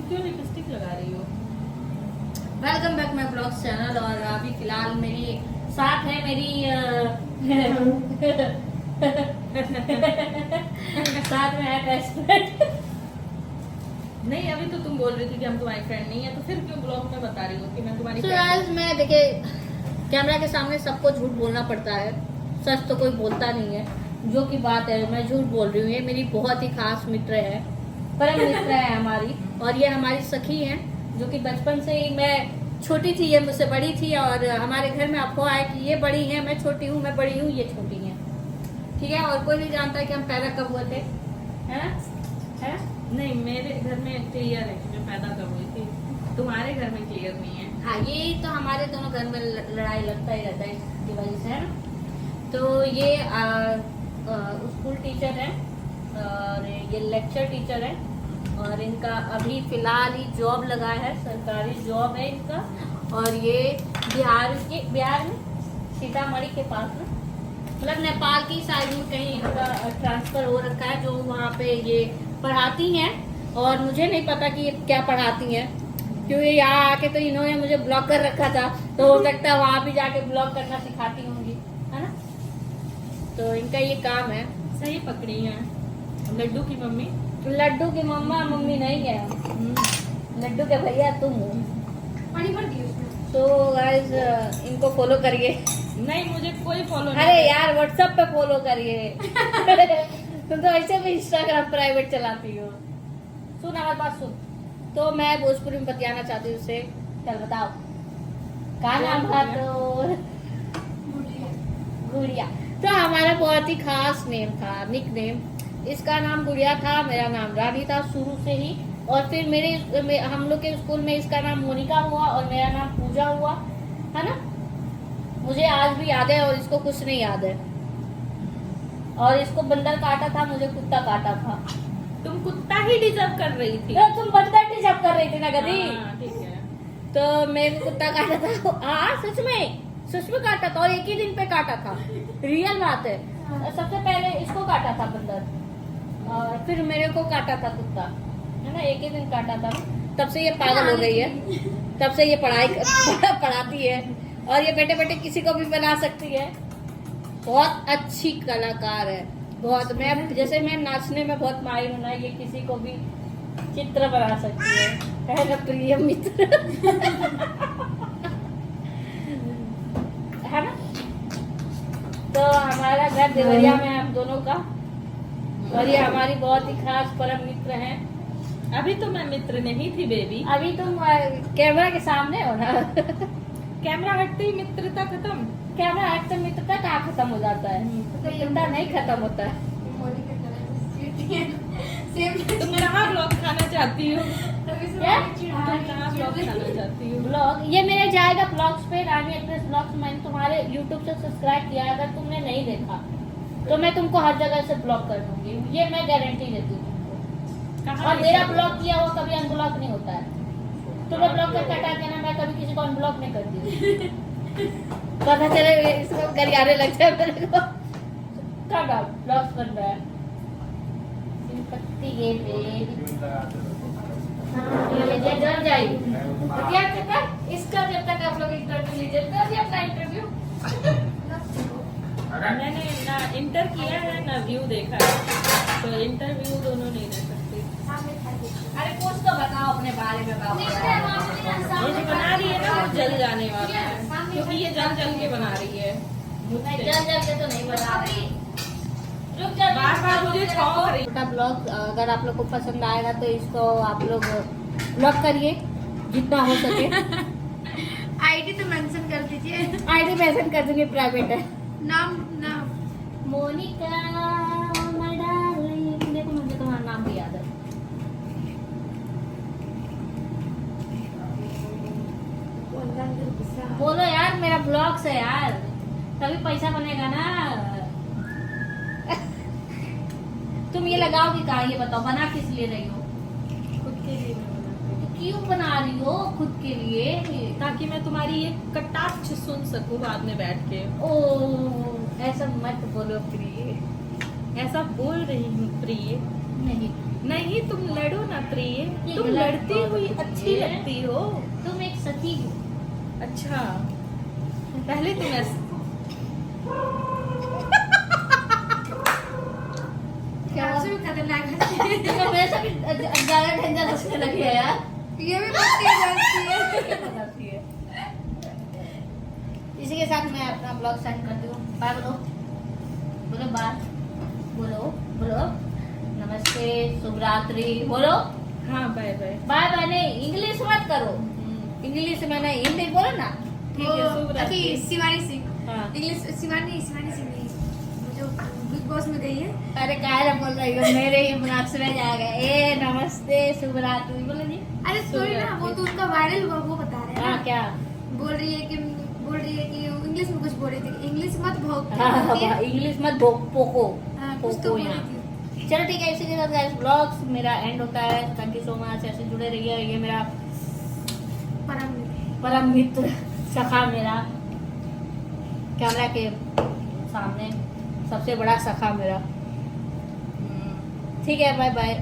क्यों लिपस्टिक लगा रही हो? Welcome back my blogs channel. और अभी फिलहाल मेरी साथ है मेरी साथ में है बेस्ट फ्रेंड। नहीं, अभी तो तुम बोल रही थी कि हम तुम्हारी फ्रेंड नहीं है, तो फिर क्यों ब्लॉग में बता रही हो कि मैं तुम्हारी फ्रेंड आज मैं देखे कैमरा के सामने सबको झूठ बोलना पड़ता है, सच तो कोई बोलता नहीं है। जो की बात है मैं झूठ बोल रही हूँ। ये मेरी बहुत ही खास मित्र है, परम मित्र है हमारी, और ये हमारी सखी है जो कि बचपन से ही, मैं छोटी थी ये मुझसे बड़ी थी, और हमारे घर में अफवाह है कि ये बड़ी है, मैं छोटी हूँ, मैं बड़ी हूँ, ये छोटी है। ठीक है, और कोई नहीं जानता है कि हम पैदा कब हुए थे, है ना? है ना? नहीं, मेरे घर में क्लियर है कि मैं पैदा कब हुई थी, तुम्हारे घर में क्लियर नहीं है। हाँ, ये तो हमारे दोनों घर में लड़ाई लगता ही रहता है इसकी वजह से, है ना? तो ये स्कूल टीचर है और ये लेक्चर टीचर है, और इनका अभी फिलहाल ही जॉब लगा है, सरकारी जॉब है इनका। और ये बिहार में सीतामढ़ी के पास में, मतलब नेपाल की साइड में कहीं इनका ट्रांसफर हो रखा है, जो वहाँ पे ये पढ़ाती हैं। और मुझे नहीं पता कि ये क्या पढ़ाती हैं, क्योंकि यहाँ आके तो इन्होंने मुझे ब्लॉक कर रखा था, तो हो सकता है वहाँ भी जाके ब्लॉक करना सिखाती होंगी, है ना? तो इनका ये काम है। सही पकड़ी है। लड्डू की मम्मी, लड्डू की मम्मा मम्मी नहीं है, लड्डू के भैया तुम हो। पानी भर दी उसमें। तो गाइस इनको फॉलो करिए। नहीं, मुझे कोई फॉलो नहीं। अरे यार व्हाट्सएप पे फॉलो करिए। तुम तो ऐसे भी इंस्टाग्राम प्राइवेट चलाती हो। सुन हमारे पास सुन। तो मैं भोजपुरी में बतियाना चाहती हूँ उससे। चल बताओ क्या नाम था? तो गुड़िया। तो हमारा बहुत ही खास नेम था, निक नेम। इसका नाम गुड़िया था, मेरा नाम रानी था शुरू से ही। और फिर हम लोग के स्कूल में इसका नाम मोनिका हुआ और मेरा नाम पूजा हुआ, है ना? मुझे आज भी याद है और इसको कुछ नहीं याद है। और इसको बंदर काटा था, मुझे कुत्ता काटा था। तुम कुत्ता ही डिजर्व कर रही थी। तो तुम बंदर डिजर्व कर रही थी ना गधी। हाँ, ठीक है। तो मेरे को कुत्ता काटा था। हाँ सच में काटा था, और एक ही दिन पे काटा था, रियल बात है। सबसे पहले इसको काटा था बंदर, और फिर मेरे को काटा था कुत्ता, है ना? एक ही दिन काटा था। तब से ये पागल हो गई है, तब से ये पढ़ाती है, और ये बैठे बैठे किसी को भी बना सकती है। बहुत अच्छी कलाकार है, बहुत। मैं नाचने में बहुत माहिर हूँ ना, ये किसी को भी चित्र बना सकती है ना प्रिय मित्र। है ना? तो हमारा घर देवरिया में है हम दोनों का, और ये हमारी बहुत ही खास परम मित्र हैं। अभी तो मैं मित्र नहीं थी बेबी। अभी तुम कैमरा के सामने हो ना। कैमरा हटते ही मित्रता खत्म। कैमरा हटते मित्रता कहाँ खत्म हो जाता है? मित्रता नहीं खत्म होता है। तुम कहाँ ब्लॉग खाना चाहती हो? क्या? तुम कहाँ ब्लॉग खाना चाहती हो? ब्लॉग ये मेरे जाएगा ब्लॉग्स पे, रानी एक्ट्रेस ब्लॉग्स। मैंने तुम्हारे यूट्यूब से सब्सक्राइब किया, अगर तुमने नहीं देखा तो मैं तुमको हर जगह से ब्लॉक कर दूंगी, ये मैं गारंटी देती हूँ तुमको। और मेरा ब्लॉक किया वो कभी अनब्लॉक नहीं होता है। तुम्हें ब्लॉक करके हटा के ना, मैं कभी किसी को अनब्लॉक नहीं करती। पता चले इसको गरियाने लग जाए मेरे को। कब ब्लॉक बन रहा है? सिंपत्ति ये जल जाएगी। इसका जब तक आप लोग इंटरव्यू लीजिए, कर दिया अपना इंटरव्यू। मैंने ना इंटर किया है ना व्यू देखा है, तो इंटरव्यू दोनों नहीं दे सकती। अरे कुछ तो बताओ अपने बारे में। ये जो बना रही है ना वो जल जाने वाला है, क्योंकि ये जल के बना रही है। जल के तो नहीं बना रही। बार बार मुझे छौंक रही। छोटा ब्लॉग अगर आप लोग को पसंद आएगा तो इसको आप लोग ब्लॉग करिए जितना हो सके। आईडी तो मेंशन कर दीजिए। आईडी मेंशन कर दूंगी, प्राइवेट है। नाम मोनिका my darling। देखो मुझे तुम्हारा नाम भी याद है। बोलो यार, मेरा ब्लॉग्स है यार, तभी पैसा बनेगा ना। तुम ये लगाओगी कहाँ, ये बताओ, बना किस लिए रही हो? खुद के लिए मैं बनाती हूँ। तो क्यों बना रही हो खुद के लिए? ताकि मैं तुम्हारी ये कटाक्ष सुन सकूं बाद में बैठ के। ओ ऐसा मत बोलो प्रिय। ऐसा बोल रही हूँ प्रिय। नहीं, नहीं, तुम लड़ो ना प्रिय, ये तुम गलत लड़ती बात हुई है। अच्छी लगती हो। तुम एक सखी हो। अच्छा, पहले तुम क्या आपसे भी खतरनाक हंसती है। तो मेरे से भी ज्यादा डेंजर हंसने लगी है यार। ये भी बहुत तेज हंसती है। इसी के साथ मैं अपना ब्लॉग सेंड करती हूँ। बाय बोलो, बोलो बाय, बोलो बोलो नमस्ते, शुभ रात्रि बोलो। हाँ, बाय बाय। बाय बाय नहीं, इंग्लिश मत करो। इंग्लिश में नहीं, हिंदी बोलो ना। ठीक है, शुभ रात्रि। शिवानी सिंह हाँ। इंग्लिश, शिवानी सिंह नहीं, जो बिग बॉस में गई है। अरे काहे बोल रही हो, मेरे ही दिमाग से रह जाएगा। ए नमस्ते शुभ रात्रि बोलो जी। अरे सॉरी ना, वो तो उनका वायरल हुआ, वो बता रहे हैं हाँ ना। क्या? बोल रही है कि इंग्लिश में कुछ बोल रही थी, इंग्लिश मत भोग। हाँ, इंग्लिश मत पोको हाँ, कुछ तो पोको बोल यहाँ। रही थी। चलो ठीक है, इसी के साथ गाइस ब्लॉग्स मेरा एंड होता है। थैंक यू सो मच, ऐसे जुड़े रहिए। ये मेरा परम मित्र सखा, मेरा कैमरा के सामने सबसे बड़ा सखा मेरा। ठीक है, बाय बाय।